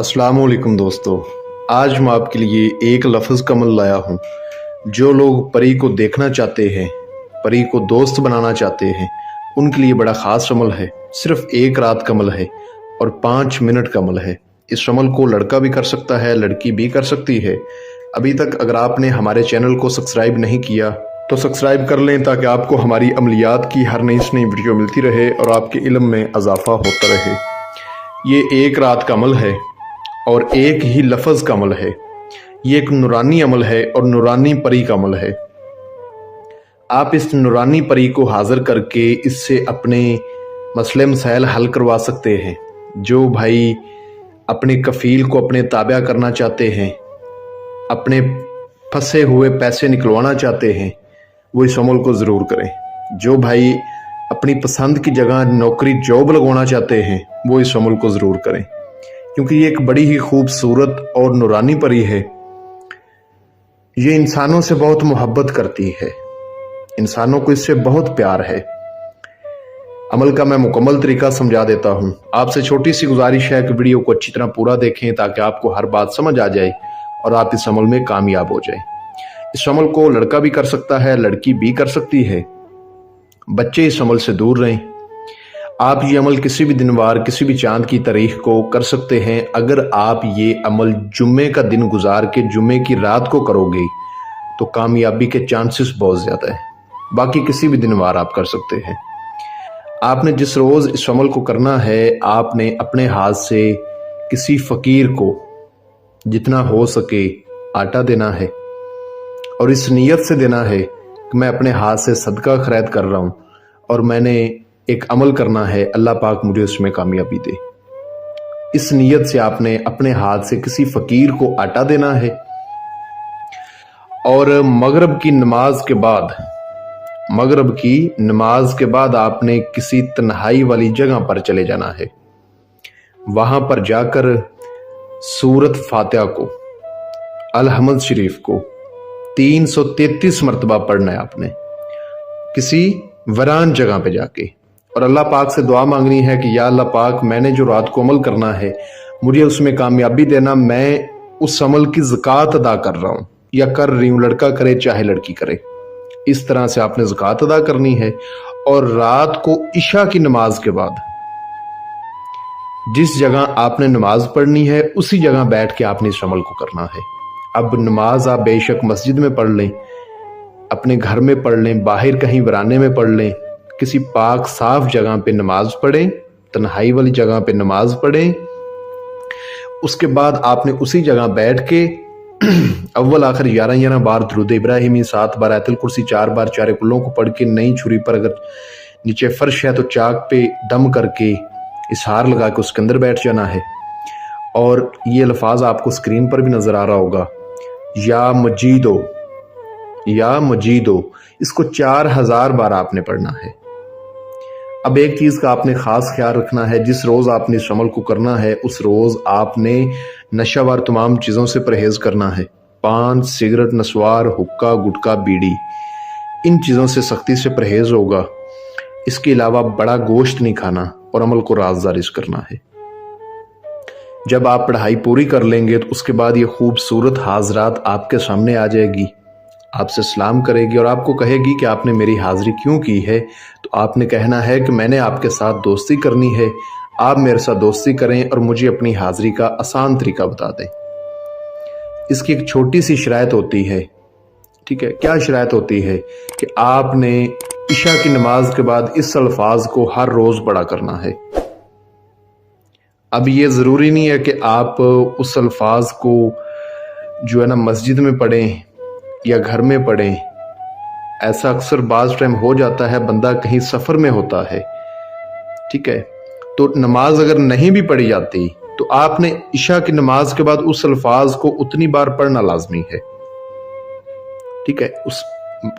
अस्सलाम वालेकुम दोस्तों। आज मैं आपके लिए एक लफ्ज़ का अमल लाया हूँ। जो लोग परी को देखना चाहते हैं, परी को दोस्त बनाना चाहते हैं, उनके लिए बड़ा ख़ास अमल है। सिर्फ एक रात का अमल है और 5 मिनट का अमल है। इस अमल को लड़का भी कर सकता है, लड़की भी कर सकती है। अभी तक अगर आपने हमारे चैनल को सब्सक्राइब नहीं किया तो सब्सक्राइब कर लें, ताकि आपको हमारी अमलियात की हर नई से नई वीडियो मिलती रहे और आपके इल्म में इजाफा होता रहे। ये एक रात का अमल है और एक ही लफ्ज़ का अमल है। ये एक नूरानी अमल है और नूरानी परी का अमल है। आप इस नूरानी परी को हाजिर करके इससे अपने मसले मसाइल हल करवा सकते हैं। जो भाई अपने कफ़ील को अपने ताबा करना चाहते हैं, अपने फंसे हुए पैसे निकलवाना चाहते हैं, वो इस अमल को ज़रूर करें। जो भाई अपनी पसंद की जगह नौकरी जॉब लगवाना चाहते हैं, वो इस अमल को ज़रूर करें, क्योंकि ये एक बड़ी ही खूबसूरत और नूरानी परी है। ये इंसानों से बहुत मोहब्बत करती है, इंसानों को इससे बहुत प्यार है। अमल का मैं मुकम्मल तरीका समझा देता हूँ। आपसे छोटी सी गुजारिश है कि वीडियो को अच्छी तरह पूरा देखें, ताकि आपको हर बात समझ आ जाए और आप इस अमल में कामयाब हो जाए। इस अमल को लड़का भी कर सकता है, लड़की भी कर सकती है। बच्चे इस अमल से दूर रहें। आप ये अमल किसी भी दिन वार, किसी भी चांद की तारीख को कर सकते हैं। अगर आप ये अमल जुम्मे का दिन गुजार के जुम्मे की रात को करोगे तो कामयाबी के चांसेस बहुत ज़्यादा है। बाकी किसी भी दिन वार आप कर सकते हैं। आपने जिस रोज़ इस अमल को करना है, आपने अपने हाथ से किसी फ़कीर को जितना हो सके आटा देना है और इस नीयत से देना है कि मैं अपने हाथ से सदका खैरत कर रहा हूँ और मैंने एक अमल करना है, अल्लाह पाक मुझे उसमें कामयाबी दे। इस नीयत से आपने अपने हाथ से किसी फ़कीर को आटा देना है और मगरिब की नमाज के बाद आपने किसी तन्हाई वाली जगह पर चले जाना है। वहां पर जाकर सूरत फातिहा को, अल-हम्द शरीफ को 333 मरतबा पढ़ना है आपने, किसी वीरान जगह पे जाके, और अल्लाह पाक से दुआ मांगनी है कि या अल्लाह पाक, मैंने जो रात को अमल करना है मुझे उसमें कामयाबी देना। मैं उस अमल की ज़कात अदा कर रहा हूँ या कर रही हूँ, लड़का करे चाहे लड़की करे। इस तरह से आपने ज़कात अदा करनी है और रात को इशा की नमाज के बाद जिस जगह आपने नमाज पढ़नी है उसी जगह बैठ के आपने इस अमल को करना है। अब नमाज आप बेशक मस्जिद में पढ़ लें, अपने घर में पढ़ लें, बाहर कहीं वीराने में पढ़ लें, किसी पाक साफ जगह पे नमाज पढ़ें, तन्हाई वाली जगह पे नमाज पढ़ें। उसके बाद आपने उसी जगह बैठ के अव्वल आखिर 11 बार दुरूद इब्राहिमी, 7 बार आयतुल कुर्सी, 4 बार चारे कुल्लों को पढ़ के, नई छुरी पर अगर नीचे फर्श है तो चाक पे दम करके इसहार लगा के उसके अंदर बैठ जाना है। और ये अल्फाज आपको स्क्रीन पर भी नजर आ रहा होगा, या मजीदो, या मजीदो, इसको 4000 बार आपने पढ़ना है। अब एक चीज का आपने खास ख्याल रखना है, जिस रोज आपने इस अमल को करना है उस रोज आपने नशावर तमाम चीजों से परहेज करना है। पान, सिगरेट, नस्वार, हुक्का, गुटखा, बीड़ी, इन चीजों से सख्ती से परहेज होगा। इसके अलावा बड़ा गोश्त नहीं खाना और अमल को राज़दारिश करना है। जब आप पढ़ाई पूरी कर लेंगे तो उसके बाद ये खूबसूरत हाजरात आपके सामने आ जाएगी, आपसे सलाम करेगी और आपको कहेगी कि आपने मेरी हाजिरी क्यों की है। तो आपने कहना है कि मैंने आपके साथ दोस्ती करनी है, आप मेरे साथ दोस्ती करें और मुझे अपनी हाजिरी का आसान तरीका बता दें। इसकी एक छोटी सी शरायत होती है, ठीक है। क्या शरायत होती है कि आपने इशा की नमाज के बाद इस अल्फाज को हर रोज पढ़ा करना है। अब ये ज़रूरी नहीं है कि आप उस अल्फाज को जो है ना मस्जिद में पढ़ें या घर में पढ़ें। ऐसा अक्सर बाज़ टाइम हो जाता है, बंदा कहीं सफ़र में होता है, ठीक है, तो नमाज अगर नहीं भी पढ़ी जाती तो आपने इशा की नमाज के बाद उस अल्फाज को उतनी बार पढ़ना लाजमी है, ठीक है।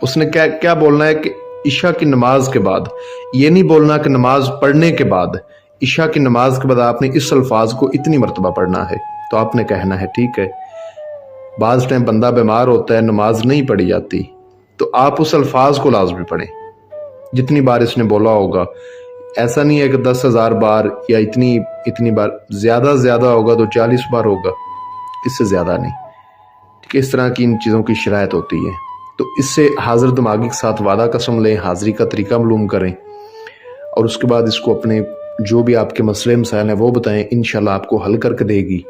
उसने क्या बोलना है कि इशा की नमाज के बाद, ये नहीं बोलना कि नमाज पढ़ने के बाद, इशा की नमाज के बाद आपने इस अल्फाज को इतनी मरतबा पढ़ना है। तो आपने कहना है ठीक है, बाज़ टाइम बंदा बीमार होता है, नमाज नहीं पढ़ी जाती, तो आप उस अल्फाज को लाजमी पढ़ें जितनी बार इसने बोला होगा। ایسا نہیں ہے کہ 10,000 بار یا اتنی بار، زیادہ سے زیادہ ہوگا تو 40 بار ہوگا، اس سے زیادہ نہیں، ٹھیک ہے؟ اس طرح کی ان چیزوں کی شرائط ہوتی ہے۔ تو اس سے حاضر دماغی کے ساتھ وعدہ قسم لیں، حاضری کا طریقہ معلوم کریں، اور اس کے بعد اس کو اپنے جو بھی آپ کے مسئلے مسائل ہیں وہ بتائیں، انشاءاللہ آپ کو حل کر کے دے گی۔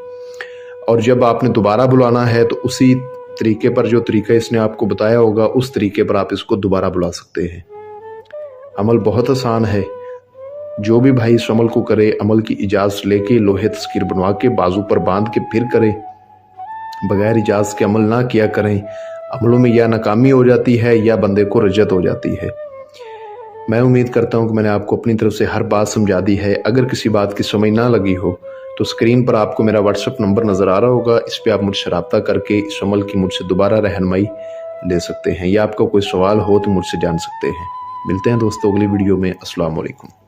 اور جب آپ نے دوبارہ بلانا ہے تو اسی طریقے پر، جو طریقہ اس نے آپ کو بتایا ہوگا، اس طریقے پر آپ اس کو دوبارہ بلا سکتے ہیں۔ عمل بہت آسان ہے، جو بھی بھائی اس عمل کو کرے، عمل کی اجازت لے کے، لوہے تصویر بنوا کے بازو پر باندھ کے پھر کرے، بغیر اجازت کے عمل نہ کیا کریں۔ عملوں میں یا ناکامی ہو جاتی ہے یا بندے کو رجعت ہو جاتی ہے۔ میں امید کرتا ہوں کہ میں نے آپ کو اپنی طرف سے ہر بات سمجھا دی ہے۔ اگر کسی بات کی سمجھ نہ لگی ہو تو اسکرین پر آپ کو میرا واٹس ایپ نمبر نظر آ رہا ہوگا، اس پہ آپ مجھ سے رابطہ کر کے اس عمل کی مجھ سے دوبارہ رہنمائی لے سکتے ہیں، یا آپ کا کوئی سوال ہو تو مجھ سے جان سکتے ہیں۔ ملتے ہیں دوستو اگلی ویڈیو میں۔ السلام علیکم۔